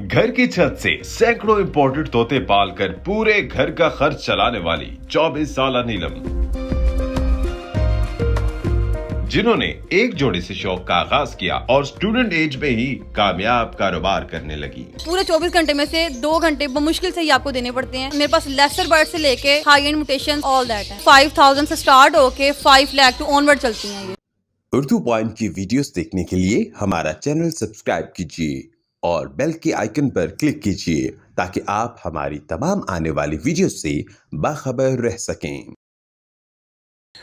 घर की छत से सैकड़ों इंपोर्टेड तोते पालकर पूरे घर का खर्च चलाने वाली 24 साल नीलम, जिन्होंने एक जोड़े से शौक का आगाज किया और स्टूडेंट एज में ही कामयाब कारोबार करने लगी। पूरे 24 घंटे में से 2 घंटे मुश्किल से ही आपको देने पड़ते हैं। मेरे पास लेसर बर्ड से लेके high and mutation all that है। 5000 से स्टार्ट होके 5 लाख टू ऑनवर्ड चलती हैं ये। उर्दू पॉइंट की वीडियोस देखने के लिए हमारा चैनल सब्सक्राइब कीजिए और बेल के आइकन पर क्लिक कीजिए ताकि आप हमारी तमाम आने वाली वीडियोस से बाखबर रह सकें।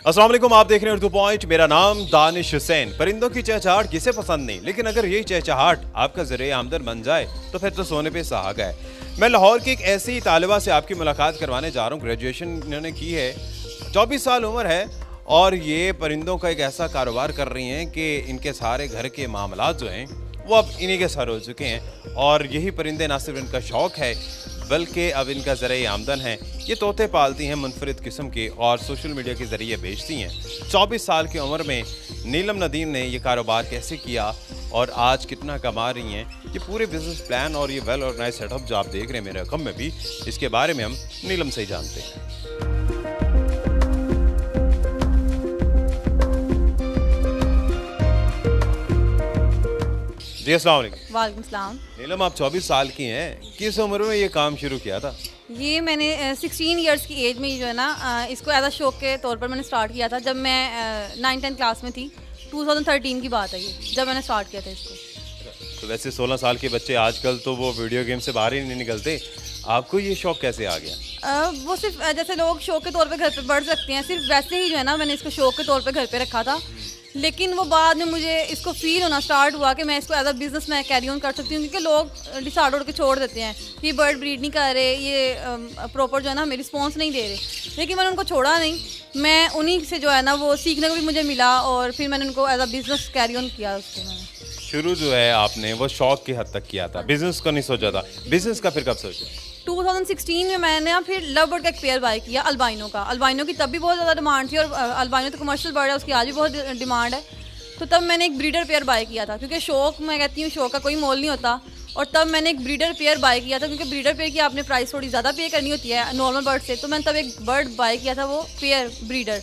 अस्सलाम वालेकुम, आप देख रहे हैं उर्दू पॉइंट। मेरा नाम दानिश हुसैन। परिंदों की चहचहाट किसे पसंद नहीं, लेकिन अगर यही चहचहाट आपका ज़रिए आमदन बन जाए तो फिर तो सोने पे सुहागा है। मैं लाहौर की एक ऐसी तालिबा से आपकी मुलाकात करवाने जा रहा हूँ। ग्रेजुएशन इन्होंने की है, 24 साल उम्र है और ये परिंदों का एक ऐसा कारोबार कर रही हैं कि इनके सारे घर के मामलात जो हैं वो अब इन्हीं के सर हो चुके हैं। और यही परिंदे ना सिर्फ इनका शौक़ है बल्कि अब इनका ज़रिए आमदन है। ये तोते पालती हैं मुनफरिद किस्म के और सोशल मीडिया के ज़रिए बेचती हैं। 24 साल की उम्र में नीलम नदीम ने ये कारोबार कैसे किया और आज कितना कमा रही हैं, ये पूरे बिजनेस प्लान और ये वेल ऑर्गेनाइज सेटअप जो आप देख रहे हैं मेरे रकम में भी, इसके बारे में हम नीलम से ही जानते हैं। जी अस्सलाम वालेकुम। वालेकुम सलाम। नीलम, आप 24 साल की हैं, किस उम्र में ये काम शुरू किया था? ये मैंने 16 इयर्स की एज में जो है ना इसको एज अ शौक के तौर पर मैंने स्टार्ट किया था। जब मैं 9-10 क्लास में थी, 2013 की बात है ये, जब मैंने स्टार्ट किया था इसको। तो वैसे 16 साल के बच्चे आजकल तो वो वीडियो गेम से बाहर ही नहीं निकलते, आपको ये शौक कैसे आ गया? वो सिर्फ जैसे लोग शौक के तौर पे घर पे बढ़ सकते हैं, सिर्फ वैसे ही जो है ना मैंने इसको शौक के तौर पे घर पे रखा था। लेकिन वो बाद में मुझे इसको फील होना स्टार्ट हुआ कि मैं इसको एज अ बिज़नेस में कैरी ऑन कर सकती हूँ, क्योंकि लोग डिसाइड होकर छोड़ देते हैं कि बर्ड ब्रीड नहीं कर रहे, ये प्रॉपर जो है ना हमें रिस्पॉन्स नहीं दे रहे। लेकिन मैंने उनको छोड़ा नहीं, मैं उन्हीं से जो है ना वो सीखने को भी मुझे मिला और फिर मैंने उनको as a business carry on किया। उसको मैंने शुरू जो है आपने वो शौक की हद तक किया था, बिजनेस को नहीं सोचा था। बिजनेस का फिर कब सोचा? 2016 में मैंने फिर लव बर्ड का एक पेयर बाय किया अल्बाइनो का। अल्बाइनो की तब भी बहुत ज़्यादा डिमांड थी और अल्बाइनो तो कमर्शियल बर्ड है, उसकी आज भी बहुत डिमांड है। तो तब मैंने एक ब्रीडर पेयर बाय किया था, क्योंकि शौक, मैं कहती हूँ शौक का कोई मोल नहीं होता। और तब मैंने एक ब्रीडर पेयर बाय किया था, क्योंकि ब्रीडर पेयर की आपने प्राइस थोड़ी ज़्यादा पे करनी होती है नॉर्मल बर्ड से। तो मैंने तब एक बर्ड बाय किया था, वो पेयर ब्रीडर।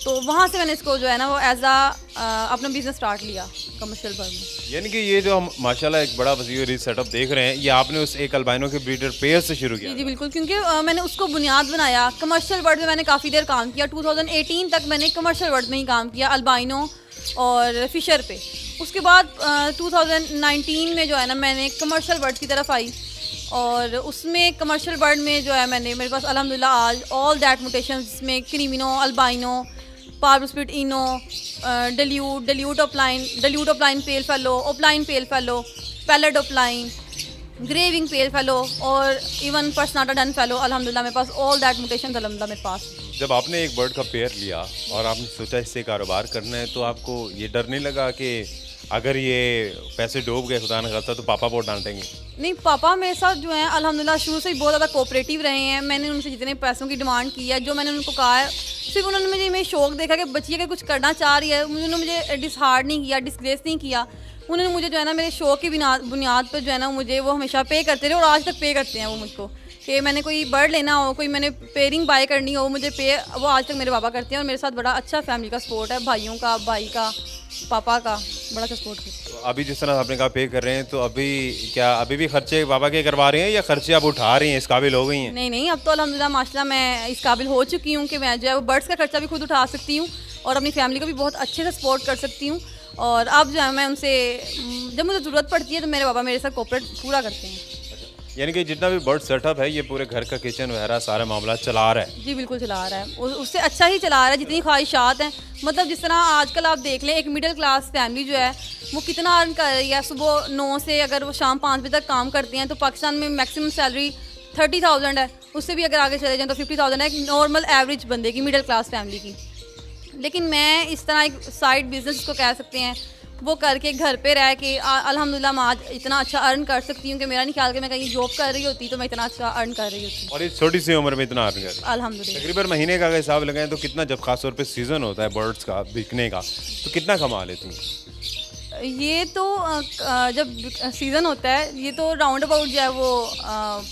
तो वहाँ से मैंने इसको जो है ना वो एज अपना बिजनेस स्टार्ट लिया कमर्शियल बर्ड में। यानी कि ये जो हम माशाल्लाह एक बड़ा वसीर सेटअप देख रहे हैं, ये आपने उस एक अल्बाइनो के ब्रीडर पेयर से शुरू किया? जी बिल्कुल, क्योंकि मैंने उसको बुनियाद बनाया। कमर्शियल बर्ड में मैंने काफ़ी देर काम किया, 2018 तक मैंने कमर्शियल बर्ड में ही काम किया, अल्बाइनो और फिशर पे। उसके बाद 2019 में जो है ना मैंने कमर्शियल बर्ड की तरफ आई और उसमें कमर्शियल बर्ड में जो है मेरे पास अल्हम्दुलिल्लाह आज ऑल दैट म्यूटेशंस, जिसमें क्रीमिनो, अल्बाइनो, पार्बोस्पिट ino, dilute opaline pale fallow, opaline pale fallow, pallid opaline, greywing pale fallow और इवन पर्सनाटा डन फेलो। अल्हम्दुलिल्लाह मेरे पास ऑल दैट म्यूटेशंस अल्हम्दुलिल्लाह मेरे पास। जब आपने एक बर्ड का पेयर लिया और आपने सोचा इससे कारोबार करना है, तो आपको ये डर नहीं लगा कि अगर ये पैसे डूब गए, खुदा न खास्ता, तो पापा बहुत डांटेंगे? नहीं, पापा मेरे साथ जो है अल्हम्दुलिल्लाह शुरू से ही बहुत ज़्यादा कोऑपरेटिव रहे हैं। मैंने उनसे जितने पैसों की डिमांड की है, जो मैंने उनको कहा है, सिर्फ उन्होंने मुझे मेरे शौक देखा कि बच्ची अगर कुछ करना चाह रही है, उन्होंने मुझे डिसहार्ड नहीं किया, डिसग्रेस नहीं किया। उन्होंने मुझे जो है ना मेरे शौक की बुनियाद पर जो है ना मुझे वो हमेशा पे करते रहे और आज तक पे करते हैं वो मुझको। कि मैंने कोई बर्ड लेना हो, कोई मैंने पेयरिंग बाय करनी हो, मुझे पे वो आज तक मेरे पापा करते हैं। और मेरे साथ बड़ा अच्छा फैमिली का सपोर्ट है, भाइयों का, भाई का, पापा का बड़ा अच्छा सपोर्ट है। तो अभी जिस तरह आपने कहा पे कर रहे हैं, तो अभी भी खर्चे पापा के करवा रहे हैं या खर्चे आप उठा रही हैं, इस काबिल हो गई हैं? नहीं, अब तो अल्हम्दुलिल्लाह माशाल्लाह मैं इस काबिल हो चुकी हूँ कि मैं जो है बर्ड्स का खर्चा भी खुद उठा सकती हूँ और अपनी फैमिली को भी बहुत अच्छे से सपोर्ट कर सकती हूँ। और अब जो है मैं उनसे जब मुझे ज़रूरत पड़ती है तो मेरे पापा मेरे साथ कोऑपरेट पूरा करते हैं। यानी कि जितना भी बर्ड सेटअप है ये पूरे घर का किचन वगैरह सारा मामला चला रहा है? जी बिल्कुल चला रहा है, उससे अच्छा ही चला रहा है जितनी ख्वाहिशात हैं। मतलब जिस तरह आजकल आप देख लें, एक मिडिल क्लास फैमिली जो है वो कितना अर्न कर रही है। सुबह 9 से अगर वो शाम 5 बजे तक काम करते हैं तो पाकिस्तान में मैक्सिमम सैलरी 30,000 है। उससे भी अगर आगे चले जाएँ तो 50,000 है एक नॉर्मल एवरेज बंदे की, मिडिल क्लास फैमिली की। लेकिन मैं इस तरह एक साइड बिजनेस को कह सकते हैं वो करके घर पे रह के अल्हम्दुलिल्लाह मैं आज इतना अच्छा अर्न कर सकती हूँ कि मेरा नहीं ख्याल कि मैं कहीं जॉब कर रही होती तो मैं इतना अच्छा अर्न कर रही होती। और इस छोटी सी उम्र में इतना अर्न कर, अल्हम्दुलिल्लाह। तकरीबन महीने का अगर हिसाब लगाएं तो कितना, जब खास तौर पे सीज़न होता है बर्ड्स का बिकने का, तो कितना कमा लेती हैं? ये तो जब सीज़न होता है ये तो राउंड अबाउट जो है वो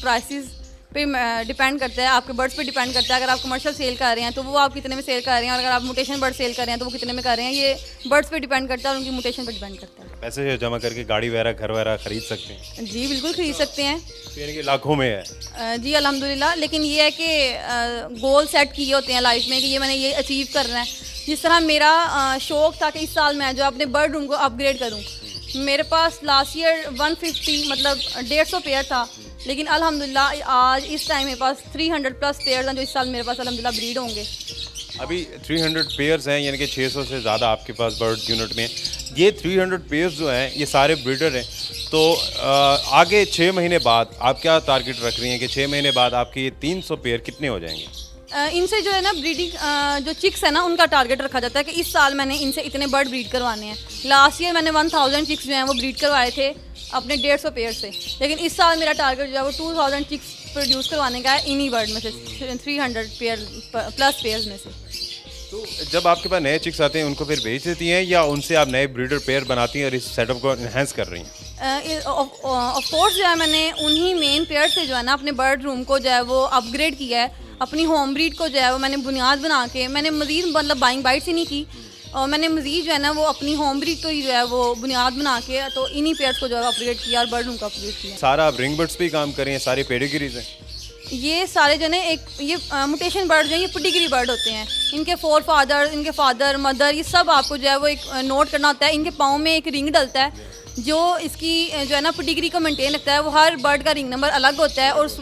प्राइसेस पे डिपेंड करता है, आपके बर्ड्स पे डिपेंड करता है। अगर आप कमर्शियल सेल कर रहे हैं तो वो आप कितने में सेल कर रहे हैं, और अगर आप मुटेशन बर्ड सेल कर रहे हैं तो वो कितने में कर रहे हैं, ये बर्ड्स पे डिपेंड करता है और उनकी मुटेशन पे डिपेंड करता है। पैसे जमा करके गाड़ी वगैरह घर वगैरह खरीद सकते हैं? जी बिल्कुल खरीद सकते हैं। तो यानी कि लाखों में है। जी अल्हम्दुलिल्लाह, लेकिन ये है कि गोल सेट किए होते हैं लाइफ में कि ये मैंने ये अचीव करना है। जिस तरह मेरा शौक़ था कि इस साल मैं जो अपने बर्ड रूम को अपग्रेड करूँ। मेरे पास लास्ट ईयर 150 मतलब 150 पेयर था, लेकिन अल्हम्दुलिल्लाह आज इस टाइम मेरे पास 300 प्लस पेयर हैं जो इस साल मेरे पास अल्हम्दुलिल्लाह ब्रीड होंगे। अभी 300 पेयर्स हैं, यानी कि 600 से ज़्यादा आपके पास बर्ड यूनिट में। ये 300 पेयर्स जो हैं ये सारे ब्रीडर हैं। तो आगे 6 महीने बाद आप क्या टारगेट रख रही हैं कि 6 महीने बाद आपके ये 300 पेयर कितने हो जाएंगे? इनसे जो है ना ब्रीडिंग जो चिक्स है ना उनका टारगेट रखा जाता है कि इस साल मैंने इनसे इतने बर्ड ब्रीड करवाने हैं। लास्ट ईयर मैंने 1000 चिक्स जो हैं वो ब्रीड करवाए थे अपने 150 पेयर से, लेकिन इस साल मेरा टारगेट जो है वो 2000 चिक्स प्रोड्यूस करवाने का है इन्हीं बर्ड में से, 300 पेयर प्लस पेयर्स में से। तो जब आपके पास नए चिक्स आते हैं उनको फिर बेच देती हैं या उनसे आप नए ब्रीडर पेयर बनाती हैं और इस सेटअप को इन्हेंस कर रही हैं? ऑफ कोर्स जो है मैंने उन्हीं मेन पेयर से जो है ना अपने बर्ड रूम को जो है वो अपग्रेड किया है। अपनी होम ब्रीड को जो है वो मैंने बुनियाद बना के, मैंने मज़ीद मतलब बाइंग बाइट्स ही नहीं की, और मैंने मज़ीद जो है ना वो अपनी होम ब्रीड को ही जो है वो बुनियाद बना के तो इन्हीं पेयर्स को जो है अपग्रेड किया और बर्ड रूम को अपग्रेड किया। सारा आप रिंग बर्ड्स पे ही काम कर रही हैं, सारे पेडिग्रीज हैं? ये सारे जो है एक ये मुटेशन बर्ड जो है ये पेडिग्री बर्ड होते हैं। इनके फादर, इनके फादर मदर, ये सब आपको जो है वो एक नोट करना होता है। इनके पाँव में एक रिंग डलता है जो इसकी जो है ना पेडिग्री को मेंटेन रखता है। वो हर बर्ड का रिंग नंबर अलग होता है और उस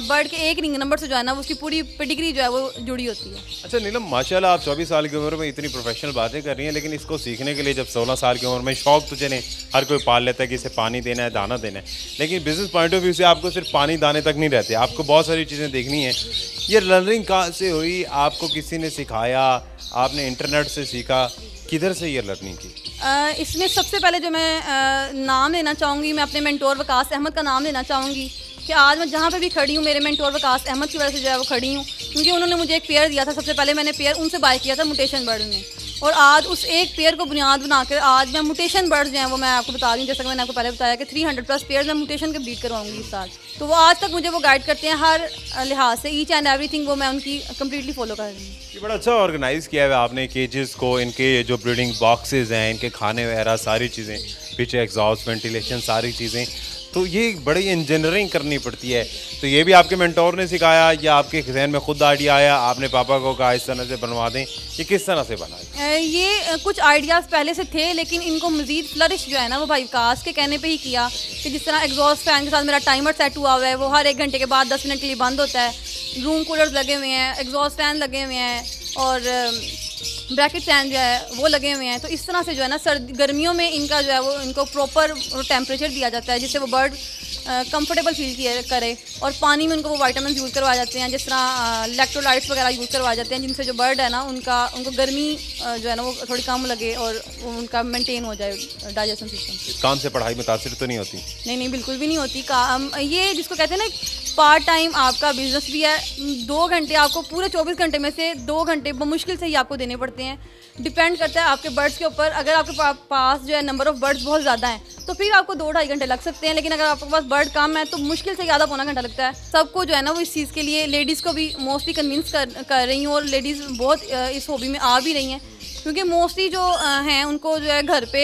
बर्ड के एक रिंग नंबर से जो है ना उसकी पूरी पेडिग्री जो है वो जुड़ी होती है। अच्छा नीलम, माशाल्लाह आप 24 साल की उम्र में इतनी प्रोफेशनल बातें कर रही हैं, लेकिन इसको सीखने के लिए जब 16 साल की उम्र में शौक तो चले हर कोई पाल लेता है कि इसे पानी देना है, दाना देना है, लेकिन बिजनेस पॉइंट ऑफ व्यू से आपको सिर्फ पानी दाने तक नहीं रहते, आपको बहुत सारी चीज़ें देखनी है। ये लर्निंग कहाँ से हुई? आपको किसी ने सिखाया? आपने इंटरनेट से सीखा? किधर से ये लर्निंग की? इसमें सबसे पहले जो मैं नाम लेना चाहूँगी, मैं अपने मेंटोर वकास अहमद का नाम लेना चाहूँगी कि आज मैं जहाँ पे भी खड़ी हूँ मेरे मेंटोर वकास अहमद की वजह से जो है वो खड़ी हूँ, क्योंकि उन्होंने मुझे एक पेयर दिया था। सबसे पहले मैंने पेयर उनसे बाय किया था मुटेशन बर्ड में, और आज उस एक पेयर को बुनियाद बनाकर आज मैं मुटेशन बर्ड्स जो हैं वो मैं आपको बता रही हूँ। जैसा कि मैंने आपको पहले बताया कि 300 प्लस पेयर मैं मुटेशन के ब्रीड करवाऊंगी इस साल। तो वो आज तक मुझे वो गाइड करते हैं हर लिहाज से, ईच एंड एवरीथिंग वो मैं उनकी कम्प्लीटली फॉलो कर रही हूँ। ये बड़ा अच्छा ऑर्गेनाइज़ किया है आपने केजेस को, इनके जो ब्रीडिंग बॉक्सेस हैं, इनके खाने वगैरह सारी चीज़ें, पीछे एग्जॉस्ट वेंटिलेशन सारी चीज़ें, तो ये बड़ी इंजीनियरिंग करनी पड़ती है। तो ये भी आपके मेंटोर ने सिखाया या आपके जहन में खुद आइडिया आया, आपने पापा को कहा इस तरह से बनवा दें? ये किस तरह से बना? ये कुछ आइडियाज़ पहले से थे, लेकिन इनको मज़ीद फ्लरिश जो है ना वो भाई विकास के कहने पे ही किया कि जिस तरह एग्जॉस्ट फैन के साथ मेरा टाइमर सेट हुआ हुआ है, वो हर 1 घंटे के बाद 10 मिनट के लिए बंद होता है। रूम कूलर्स लगे हुए हैं, एग्जॉस्ट फैन लगे हुए हैं और ब्रैकेट फैन जो है वो लगे हुए हैं। तो इस तरह से जो है ना गर्मियों में इनका जो है वो इनको प्रॉपर टेम्परेचर दिया जाता है जिससे वो बर्ड कंफर्टेबल फील करे, और पानी में उनको वो वाइटामिन यूज़ करवाए जाते हैं, जिस तरह इलेक्ट्रोलाइट्स वगैरह यूज़ करवाए जाते हैं, जिनसे जो बर्ड है ना उनको गर्मी जो है ना वो थोड़ी कम लगे और उनका मेंटेन हो जाए डाइजेशन सिस्टम। काम से पढ़ाई मुतासिर तो नहीं होती? नहीं, बिल्कुल भी नहीं होती। ये जिसको कहते हैं ना पार्ट टाइम आपका बिजनेस भी है। 2 घंटे आपको पूरे 24 घंटे में से 2 घंटे मुश्किल से ही आपको देने पड़ते हैं। डिपेंड करता है आपके बर्ड्स के ऊपर। अगर आपके पास जो है नंबर ऑफ़ बर्ड्स बहुत ज़्यादा हैं तो फिर आपको 2-2.5 घंटे लग सकते हैं, लेकिन अगर आपके पास बर्ड कम है तो मुश्किल से ज़्यादा पौना घंटा लगता है। सबको जो है ना वो इस चीज़ के लिए, लेडीज़ को भी मोस्टली कन्विंस कर रही हूँ, और लेडीज़ बहुत इस हॉबी में आ भी रही हैं, क्योंकि मोस्टली जो हैं उनको जो है घर पे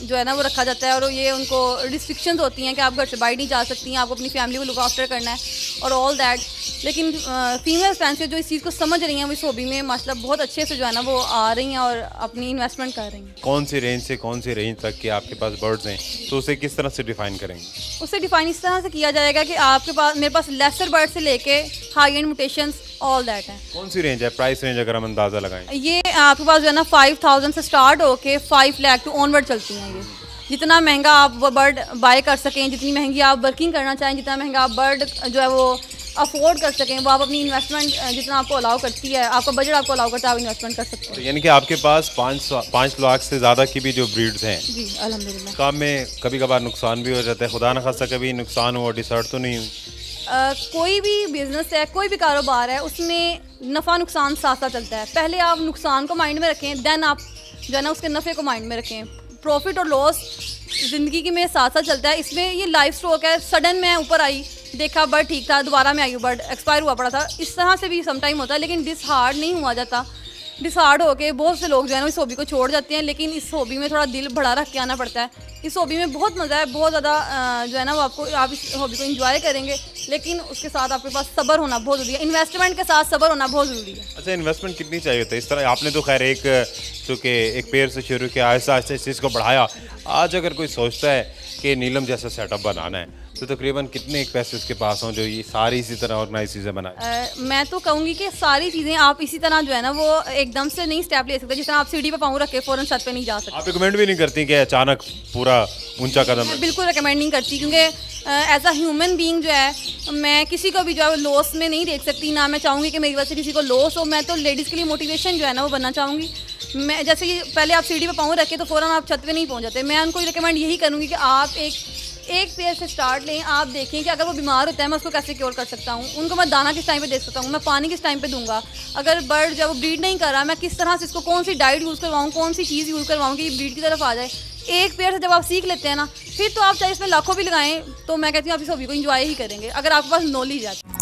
जो है ना वो रखा जाता है, और ये उनको रिस्ट्रिक्शंस होती हैं कि आप घर से बाहर नहीं जा सकती हैं, आपको अपनी फैमिली को लुक आफ्टर करना है और ऑल दैट। लेकिन फीमेल फैंस जो इस चीज़ को समझ रही हैं वो इस हॉबी में माशाल्लाह बहुत अच्छे से जो है ना वो आ रही हैं और अपनी इन्वेस्टमेंट कर रही हैं। कौन सी रेंज से कौन सी रेंज तक के आपके पास बर्ड्स हैं, तो उसे किस तरह से डिफाइन करेंगे? उसे डिफाइन इस तरह से किया जाएगा कि आपके पास, मेरे पास लेसर बर्ड से लेके हाई एंड मुटेशंस ऑल दैट है। कौन सी रेंज है, प्राइस रेंज अगर हम अंदाज़ा लगाएं? ये आपके पास जो है ना 5000 से स्टार्ट होके 5 लाख टू ऑनवर्ड चलती हैं। ये जितना महंगा आप वो बर्ड बाय कर सकें, जितनी महंगी आप वर्किंग करना चाहें, जितना महंगा आप बर्ड जो है वो अफोर्ड कर सकें, वो आप अपनी इन्वेस्टमेंट जितना आपको अलाउ करती है, आपका बजट आपको अलाउ करता है, आप इन्वेस्टमेंट कर सकते हैं। तो यानी कि आपके पास 5 लाख से ज़्यादा की भी जो ब्रीड्स हैं? जी अल्हम्दुलिल्लाह। काम में कभी कभार नुकसान भी हो जाता है, खुदा न खास्ता कभी नुकसान हुआ, डिसर्ट तो नहीं हुई? कोई भी बिजनेस है, कोई भी कारोबार है, उसमें नफ़ा नुकसान साथ साथ चलता है। पहले आप नुकसान को माइंड में रखें, देन आप जो है ना उसके नफ़े को माइंड में रखें। प्रॉफिट और लॉस ज़िंदगी की में साथ साथ चलता है। इसमें ये लाइफ स्ट्रोक है, सडन मैं ऊपर आई, देखा बर्ड ठीक था, दोबारा मैं आई हूँ, बर्ड एक्सपायर हुआ पड़ा था। इस तरह से भी सम टाइम होता है, लेकिन डिसहार्ड नहीं हुआ जाता। डिसहार्ड होके बहुत से लोग जो है ना इस हॉबी को छोड़ जाते हैं, लेकिन इस हॉबी में थोड़ा दिल बड़ा रख के आना पड़ता है। इस हॉबी में बहुत मज़ा है, बहुत ज़्यादा जो है ना वो आप इस हॉबी को एंजॉय करेंगे, लेकिन उसके साथ आपके पास सब्र होना बहुत ज़रूरी है। इन्वेस्टमेंट के साथ सब्र होना बहुत ज़रूरी है। अच्छा, इन्वेस्टमेंट कितनी चाहिए होती है? इस तरह आपने तो खैर चूँकि एक पेड़ से शुरू किया, आहिस्ता आहिस्ता इस चीज़ को बढ़ाया। आज अगर कोई सोचता है कि नीलम जैसा सेटअप बनाना है तो तकरीबन कितने एक पैसे उसके पास हों जो ये सारी इसी तरह ऑर्गेनाइज चीज़ें बनाए? मैं तो कहूँगी कि सारी चीज़ें आप इसी तरह जो है ना वो एकदम से नहीं स्टेप ले सकते। जिस तरह आप सीढ़ी पे पाँव रख के फ़ौरन छत पे नहीं जा सकते। आप रिकमेंड भी नहीं करती कि अचानक पूरा ऊंचा कदम? मैं बिल्कुल रिकमेंड नहीं करती, क्योंकि एज अ ह्यूमन बीइंग जो है मैं किसी को भी जो है लॉस में नहीं देख सकती, ना मैं चाहूँगी कि मेरी वजह से किसी को लॉस हो। मैं तो लेडीज़ के लिए मोटिवेशन जो है ना वो बनना चाहूँगी। मैं जैसे कि पहले आप सीढ़ी पे पाँव रखे तो फ़ौरन आप छत पे नहीं पहुँच जाते। मैं उनको रिकमेंड यही करूँगी कि आप एक पेड़ से स्टार्ट लें। आप देखें कि अगर वो बीमार होता है मैं उसको कैसे क्योर कर सकता हूँ, उनको मैं दाना किस टाइम पे दे सकता हूँ, मैं पानी किस टाइम पे दूंगा। अगर बर्ड जब वो ब्रीड नहीं कर रहा, मैं किस तरह से इसको कौन सी डाइट यूज़ करवाऊँ, कौन सी चीज़ यूज़ करवाऊँ कि ये ब्रीड की तरफ आ जाए। एक पेड़ से जब आप सीख लेते हैं ना, फिर तो आप चाहे इसमें लाखों भी लगाएं, तो मैं कहती हूँ आप इस हॉबी को एंजॉय ही करेंगे अगर आपके पास नॉलेज है।